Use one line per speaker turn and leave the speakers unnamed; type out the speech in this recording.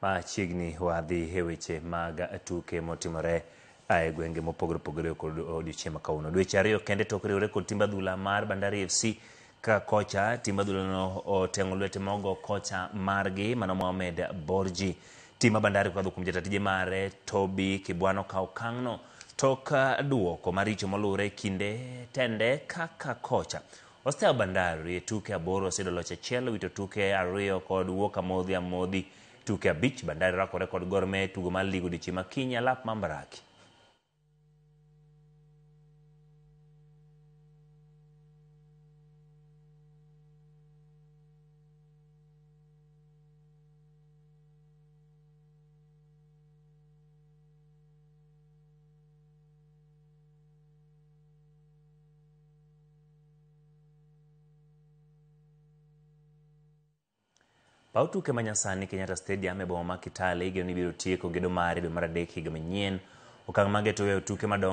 machiegni wadhi e weche mag tuke motimore e gwenge mopogore opogore kod odiochieng' makawuono. Dweche ariyo kende tok riwore kod timb adhula mar Bandari FC ka kocha timb adhula no oteng'o lwete mogo kocha margi mano Mohamed Borji. Tim Bandari kwadho kuom jatatije mare Toby Kibwano ka okang'no tok duoko maricho molure kinde tende kaka kocha. Osteo Bandari tuke aboro osedo loch achiel wito tuke ariyo kod wuok amodhi tuke abich. Bandari rakore kod Gor Mahia tugo mar lig odiochieng' makiny alap Mambaraki. Paw tuke manyasani Kenyatta Stadium e boma ma Kitale igeno ni biro tieko gedo mare dwe mar adek higa manyien. Okang' mageto weyo tuke madongo